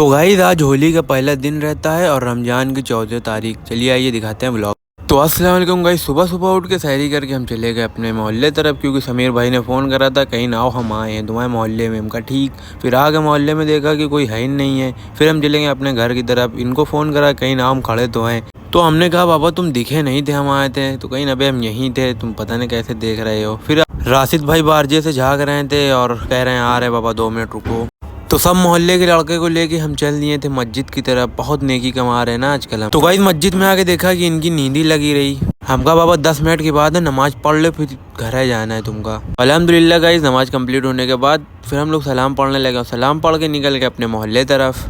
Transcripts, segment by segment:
तो गाइस आज होली का पहला दिन रहता है और रमजान की 14 तारीख। चलिए आइए दिखाते हैं व्लॉग। तो अस्सलाम वालेकुम गाइस, सुबह सुबह उठ के सैरी करके हम चले गए अपने मोहल्ले तरफ, क्योंकि समीर भाई ने फ़ोन करा था कहीं ना आओ हम आए हैं तुम्हारे मोहल्ले में। हमका ठीक। फिर आगे मोहल्ले में देखा कि कोई है ही नहीं है। फिर हम चले गए अपने घर की तरफ, इनको फ़ोन करा कहीं ना हम खड़े तो हैं। तो हमने कहा बाबा तुम दिखे नहीं थे, हम आए थे। तो कहीं ना भाई हम यहीं थे, तुम पता नहीं कैसे देख रहे हो। फिर राशिद भाई बारजे से झाँक रहे थे और कह रहे हैं आ रहे बाबा 2 मिनट रुको। तो सब मोहल्ले के लड़के को लेके हम चल दिए थे मस्जिद की तरफ। बहुत नेकी कमा रहे हैं ना आजकल हम। तो गाइस मस्जिद में आके देखा कि इनकी नींद ही लगी रही। हम कहा बाबा 10 मिनट के बाद नमाज पढ़ ले, फिर घर है जाना है तुमका। अल्हम्दुलिल्लाह गाइस नमाज कंप्लीट होने के बाद फिर हम लोग सलाम पढ़ने लगे। सलाम पढ़ के निकल गए अपने मोहल्ले तरफ।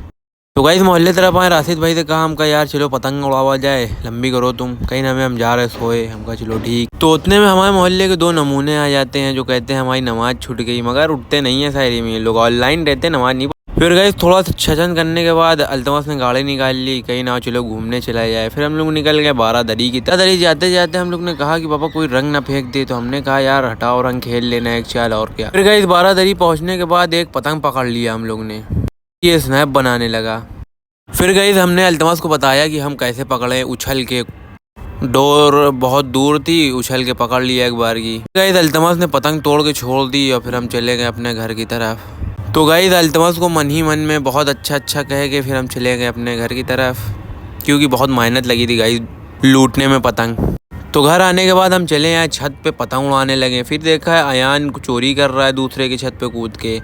तो गाइस मोहल्ले तरफ आए, राशिद भाई से कहा हमका यार चलो पतंग उड़ावा जाए, लंबी करो तुम। कहीं ना हम जा रहे सोए। हमका चलो ठीक। तो उतने में हमारे मोहल्ले के 2 नमूने आ जाते हैं जो कहते हैं हमारी नमाज छूट गई, मगर उठते नहीं है शायरी में। ये लोग ऑनलाइन रहते हैं, नमाज नहीं। फिर गए थोड़ा सा छचन करने के बाद अल्तमस ने गाड़ी निकाल ली, कहीं ना चलो घूमने चला जाए। फिर हम लोग निकल गए बारादरी की तरफ। दरी जाते जाते हम लोग ने कहा कि पापा कोई रंग ना फेंक दे। तो हमने कहा यार हटाओ रंग, खेल लेना एक चाल और क्या। फिर गए बारादरी पहुंचने के बाद एक पतंग पकड़ लिया हम लोग ने। ये स्नैप बनाने लगा। फिर गई हमने अल्तमस को बताया कि हम कैसे पकड़े, उछल के। डोर बहुत दूर थी, उछल के पकड़ लिया एक बार की। गई अल्तमस ने पतंग तोड़ के छोड़ दी और फिर हम चले गए अपने घर की तरफ। तो गाइस अल्तमस को मन ही मन में बहुत अच्छा कह के फिर हम चले गए अपने घर की तरफ, क्योंकि बहुत मेहनत लगी थी गाइस लूटने में पतंग। तो घर आने के बाद हम चले आए छत पे पतंग उड़ाने लगे। फिर देखा है अयान चोरी कर रहा है दूसरे की छत पे कूद के।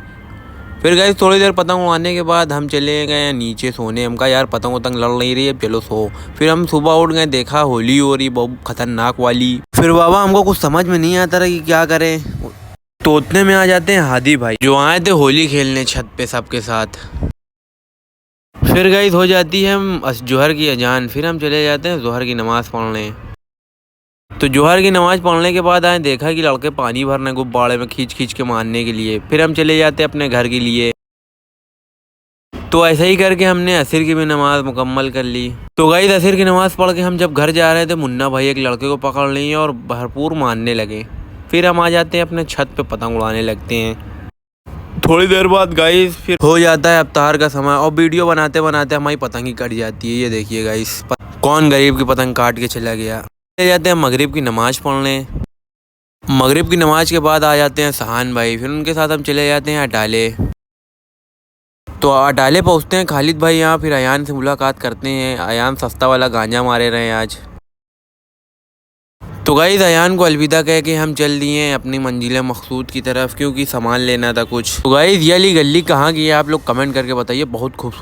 फिर गाइस थोड़ी देर पतंग उड़ाने के बाद हम चले गए नीचे सोने। हम कहा यार पतंग उतंग लड़ नहीं रही है, चलो सो। फिर हम सुबह उठ गए, देखा होली हो रही बहुत खतरनाक वाली। फिर बाबा हमको कुछ समझ में नहीं आता रहा कि क्या करें। तो उतने में आ जाते हैं हादी भाई जो आए थे होली खेलने छत पे सबके साथ। फिर गाइस हो जाती है जोहर की अजान। फिर हम चले जाते हैं जोहर की नमाज़ पढ़ने। तो जोहर की नमाज़ पढ़ने के बाद आए, देखा कि लड़के पानी भरने गुब्बारे में खींच के मारने के लिए। फिर हम चले जाते अपने घर के लिए। तो ऐसा ही करके हमने असर की भी नमाज़ मुकम्मल कर ली। तो गाइस असर की नमाज़ पढ़ के हम जब घर जा रहे थे, मुन्ना भाई एक लड़के को पकड़ लिए और भरपूर मारने लगे। फिर हम आ जाते हैं अपने छत पे पतंग उड़ाने लगते हैं। थोड़ी देर बाद गाइस फिर हो जाता है अफ्तार का समय और वीडियो बनाते बनाते हमारी पतंग ही कट जाती है। ये देखिए गाइस कौन गरीब की पतंग काट के चला गया। चले जाते हैं मगरिब की नमाज़ पढ़ने। मगरिब की नमाज के बाद आ जाते हैं सहान भाई। फिर उनके साथ हम चले जाते हैं अटाले। तो अटाले पहुँचते हैं खालिद भाई यहाँ। फिर अयान से मुलाकात करते हैं। अयान सस्ता वाला गांजा मारे रहे हैं आज। तो गाइस अयान को अलविदा कह के हम चल दिए अपनी मंजिल मकसूद की तरफ, क्योंकि सामान लेना था कुछ। तो गाइस ये वाली गली कहाँ की है आप लोग कमेंट करके बताइए, बहुत खूबसूरत।